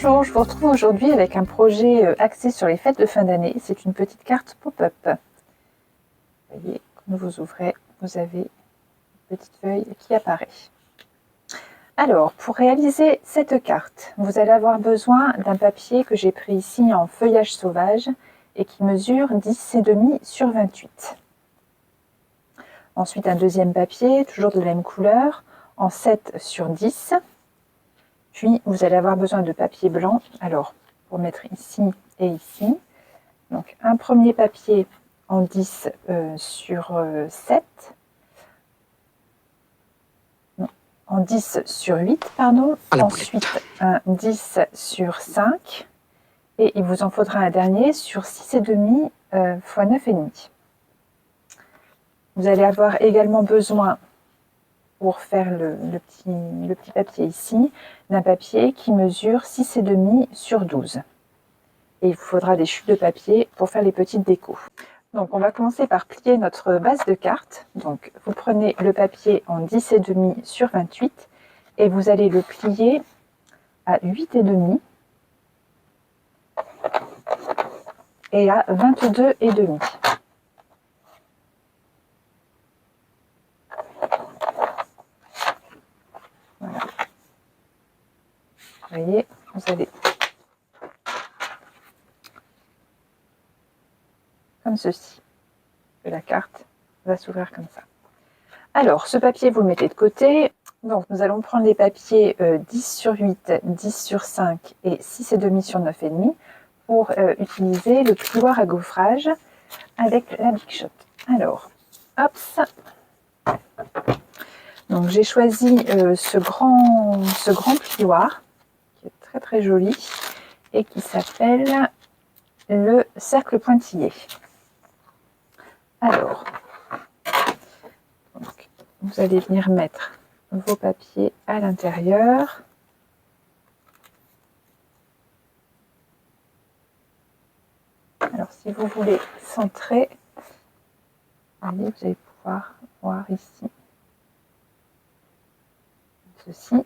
Bonjour, je vous retrouve aujourd'hui avec un projet axé sur les fêtes de fin d'année. C'est une petite carte pop-up. Vous voyez, quand vous ouvrez, vous avez une petite feuille qui apparaît. Alors, pour réaliser cette carte, vous allez avoir besoin d'un papier que j'ai pris ici en feuillage sauvage et qui mesure 10,5 sur 28. Ensuite, un deuxième papier, toujours de la même couleur, en 7 sur 10. Puis, vous allez avoir besoin de papier blanc. Alors, pour mettre ici et ici. Donc, un premier papier en 10 sur 7. Non, en 10 sur 8, pardon. Ensuite, un 10 sur 5. Et il vous en faudra un dernier sur 6,5 x 9,5. Vous allez avoir également besoin, pour faire le petit papier ici, d'un papier qui mesure 6,5 sur 12. Et il vous faudra des chutes de papier pour faire les petites décos. Donc on va commencer par plier notre base de carte. Donc vous prenez le papier en 10,5 sur 28 et vous allez le plier à 8,5 et à 22,5. Voilà. Vous voyez, vous allez comme ceci. La carte va s'ouvrir comme ça. Alors, ce papier, vous le mettez de côté. Donc, nous allons prendre les papiers 10 sur 8, 10 sur 5 et 6,5 sur 9,5 pour utiliser le plioir à gaufrage avec la Big Shot. Alors, hop. Donc, j'ai choisi ce grand plioir qui est très très joli et qui s'appelle le cercle pointillé. Alors, donc, vous allez venir mettre vos papiers à l'intérieur. Alors, si vous voulez centrer, vous allez pouvoir voir ici ceci.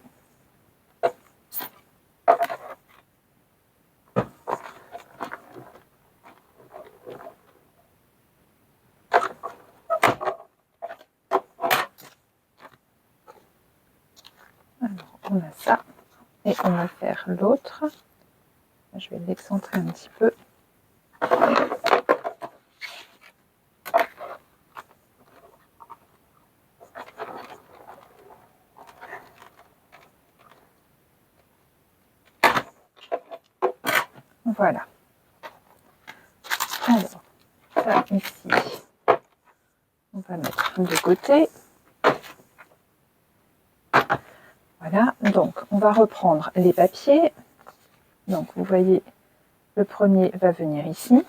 Alors, on a ça. Et on va faire l'autre. Je vais l'excentrer un petit peu. Voilà. Alors, ça ici, on va mettre de côté. Voilà, donc on va reprendre les papiers. Donc vous voyez, le premier va venir ici.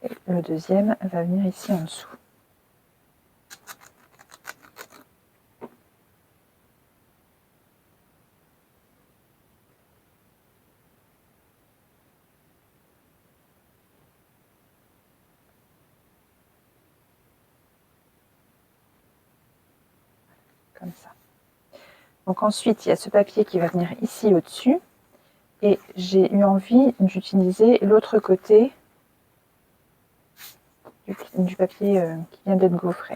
Et le deuxième va venir ici en dessous. Comme ça. Donc ensuite, il y a ce papier qui va venir ici au-dessus. Et j'ai eu envie d'utiliser l'autre côté du papier qui vient d'être gaufré.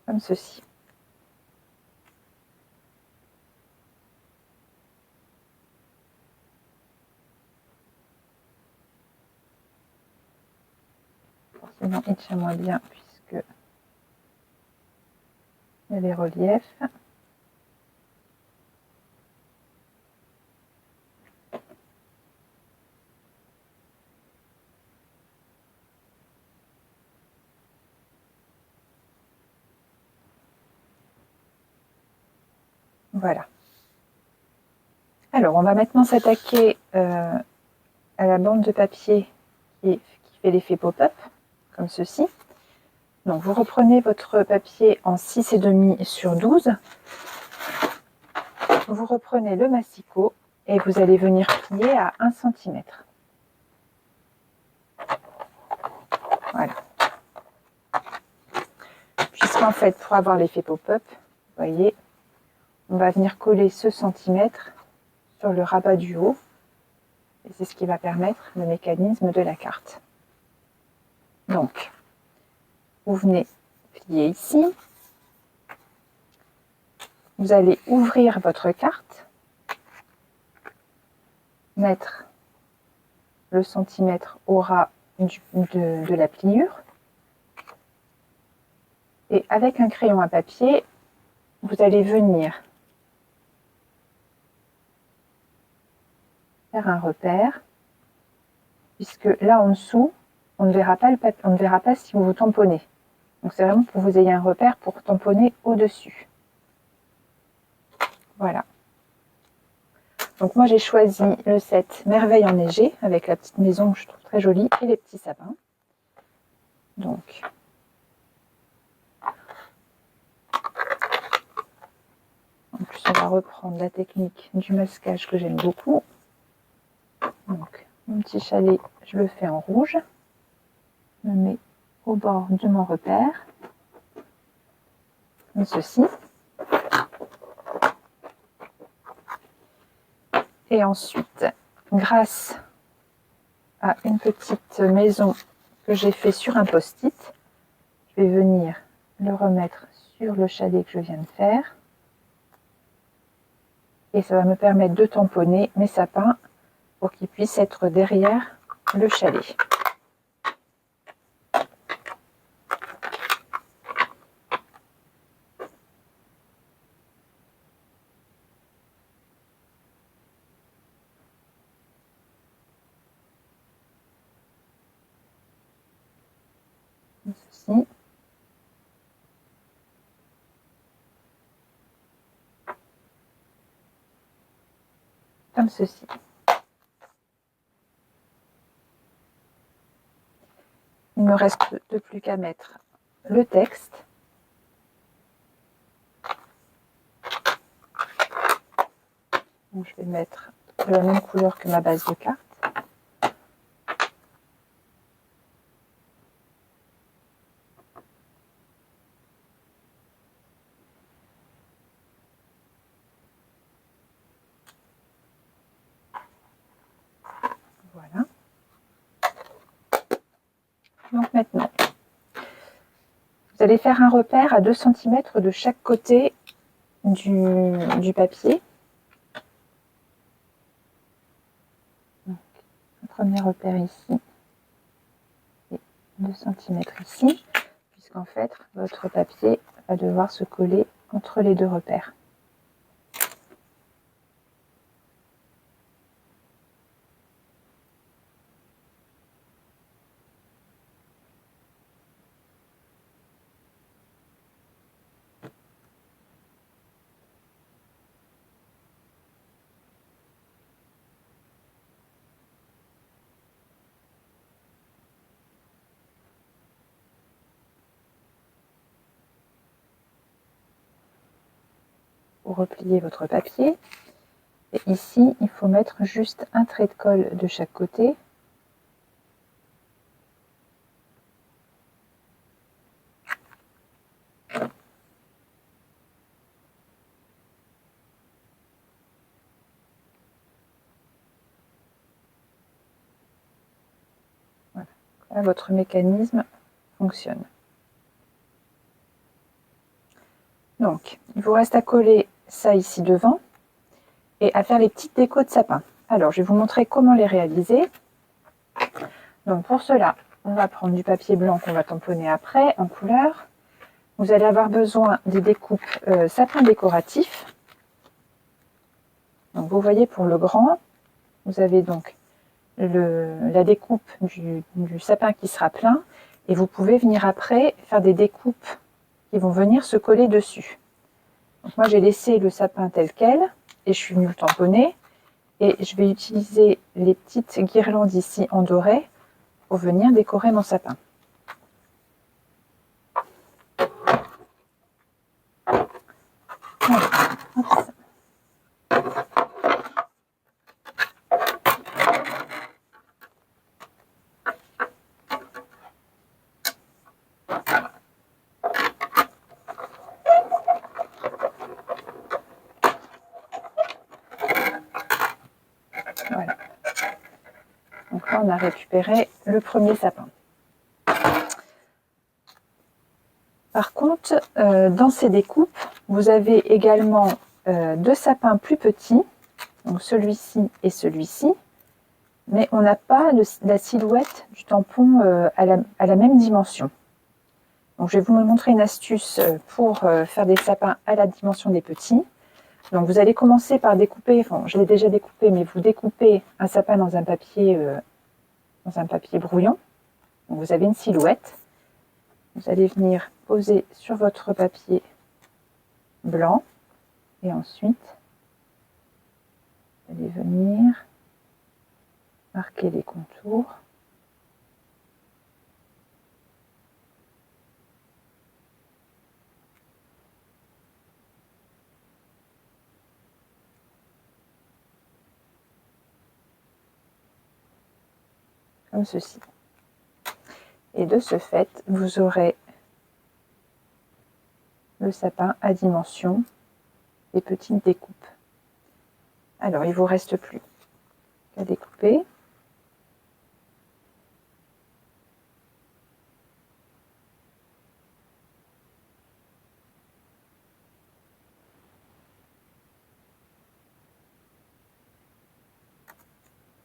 Comme ceci. Forcément, il tient moins bien puisque il y a les reliefs. Voilà. Alors, on va maintenant s'attaquer à la bande de papier qui fait l'effet pop-up, comme ceci. Donc vous reprenez votre papier en 6,5 sur 12. Vous reprenez le massicot et vous allez venir plier à 1 cm. Voilà. Puisqu'en fait, pour avoir l'effet pop-up, vous voyez, on va venir coller ce centimètre sur le rabat du haut. Et c'est ce qui va permettre le mécanisme de la carte. Donc, vous venez plier ici. Vous allez ouvrir votre carte, mettre le centimètre au ras de la pliure. Et avec un crayon à papier, vous allez venir faire un repère, puisque là en dessous, on ne verra pas le papier, on ne verra pas si vous vous tamponnez. Donc c'est vraiment pour que vous ayez un repère pour tamponner au-dessus. Voilà. Donc moi j'ai choisi le set Merveille enneigée avec la petite maison que je trouve très jolie et les petits sapins. Donc en plus on va reprendre la technique du masquage que j'aime beaucoup. Donc mon petit chalet, je le fais en rouge. Je le mets au bord de mon repère. Comme ceci. Et ensuite, grâce à une petite maison que j'ai fait sur un post-it, je vais venir le remettre sur le chalet que je viens de faire. Et ça va me permettre de tamponner mes sapins pour qu'ils puissent être derrière le chalet. Ceci. Comme ceci. Il ne me reste plus qu'à mettre le texte. Donc, je vais mettre de la même couleur que ma base de carte. Voilà. Donc maintenant, vous allez faire un repère à 2 cm de chaque côté du papier. Donc, un premier repère ici et 2 cm ici, puisqu'en fait, votre papier va devoir se coller entre les deux repères. Vous repliez votre papier. Et ici, il faut mettre juste un trait de colle de chaque côté. Voilà. Là, votre mécanisme fonctionne. Donc, il vous reste à coller ça ici devant et à faire les petites décos de sapin. Alors, je vais vous montrer comment les réaliser. Donc, pour cela, on va prendre du papier blanc qu'on va tamponner après en couleur. Vous allez avoir besoin des découpes sapin décoratifs. Donc, vous voyez pour le grand, vous avez donc la découpe du sapin qui sera plein et vous pouvez venir après faire des découpes qui vont venir se coller dessus. Donc moi j'ai laissé le sapin tel quel et je suis venue le tamponner et je vais utiliser les petites guirlandes ici en doré pour venir décorer mon sapin. Voilà. Donc là, on a récupéré le premier sapin. Par contre, dans ces découpes, vous avez également deux sapins plus petits, donc celui-ci et celui-ci, mais on n'a pas la silhouette du tampon à la même dimension. Donc je vais vous montrer une astuce pour faire des sapins à la dimension des petits. Donc vous allez commencer par découper, enfin je l'ai déjà découpé, mais vous découpez un sapin dans un papier brouillon. Donc vous avez une silhouette. Vous allez venir poser sur votre papier blanc et ensuite vous allez venir marquer les contours. Comme ceci. Et de ce fait, vous aurez le sapin à dimension des petites découpes. Alors, il ne vous reste plus qu'à découper.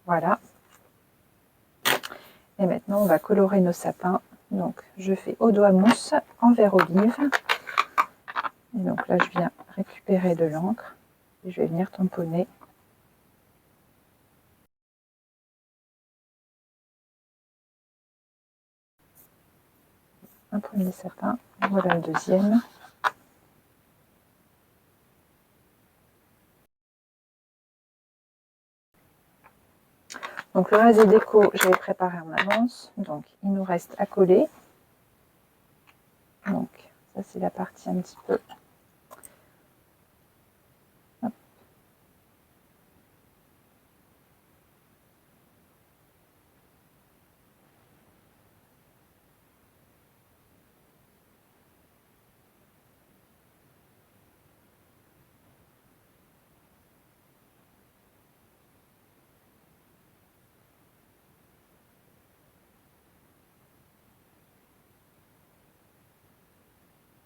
Voilà. Et maintenant, on va colorer nos sapins. Donc, je fais au doigt mousse en vert olive. Et donc là, je viens récupérer de l'encre et je vais venir tamponner. Un premier sapin, voilà le deuxième. Donc le reste des décos, je l'ai préparé en avance. Donc il nous reste à coller. Donc ça c'est la partie un petit peu. Hop.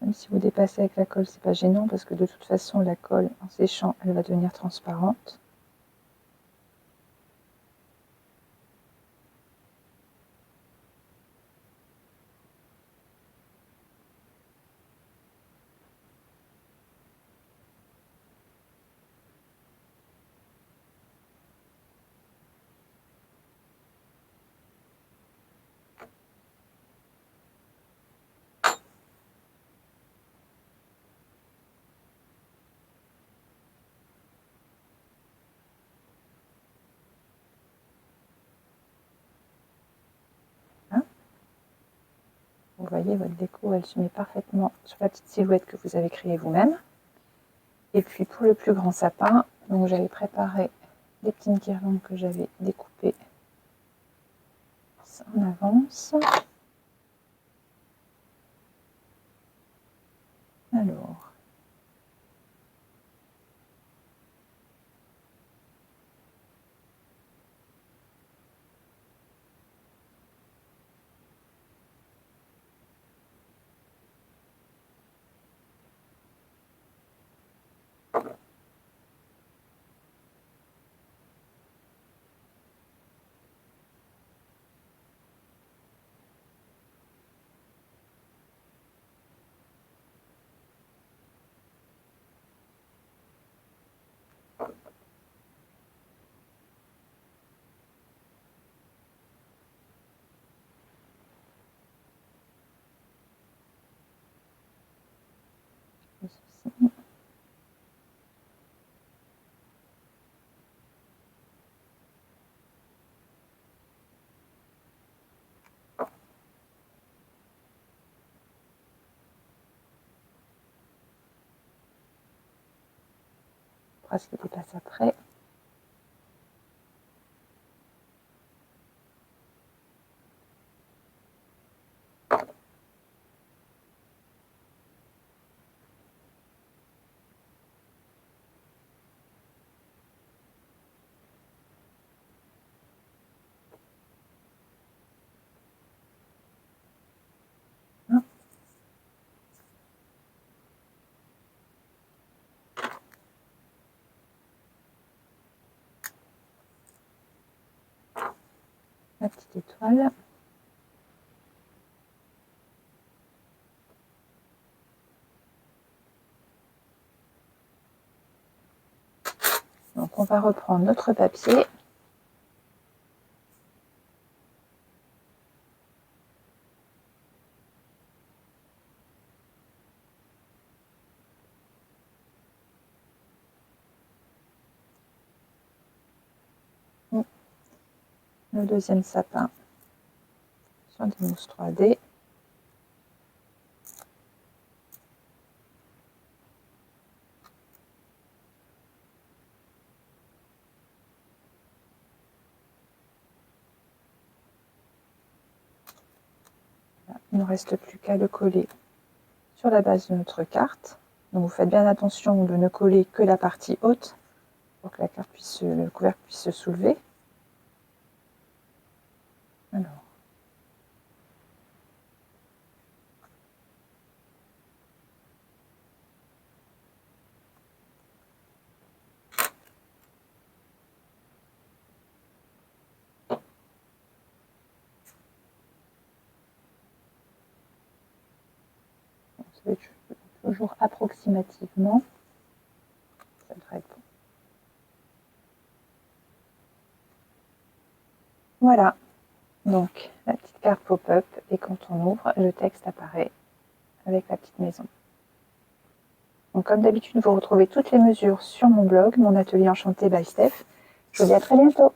Même si vous dépassez avec la colle, c'est pas gênant parce que de toute façon la colle en séchant, elle va devenir transparente. Vous voyez, votre déco, elle se met parfaitement sur la petite silhouette que vous avez créée vous-même. Et puis pour le plus grand sapin, donc j'avais préparé des petites guirlandes que j'avais découpées en avance. Alors, phrases qui dépassent après. La petite étoile. Donc on va reprendre notre papier. Le deuxième sapin sur des mousses 3D. Il ne reste plus qu'à le coller sur la base de notre carte. Donc vous faites bien attention de ne coller que la partie haute pour que la carte le couvercle puisse se soulever. Alors. Ça va être toujours approximativement. Ça devrait être bon. Voilà. Donc la petite carte pop-up et quand on ouvre, le texte apparaît avec la petite maison. Donc comme d'habitude, vous retrouvez toutes les mesures sur mon blog, mon atelier enchanté by Steph. Je vous dis à très bientôt.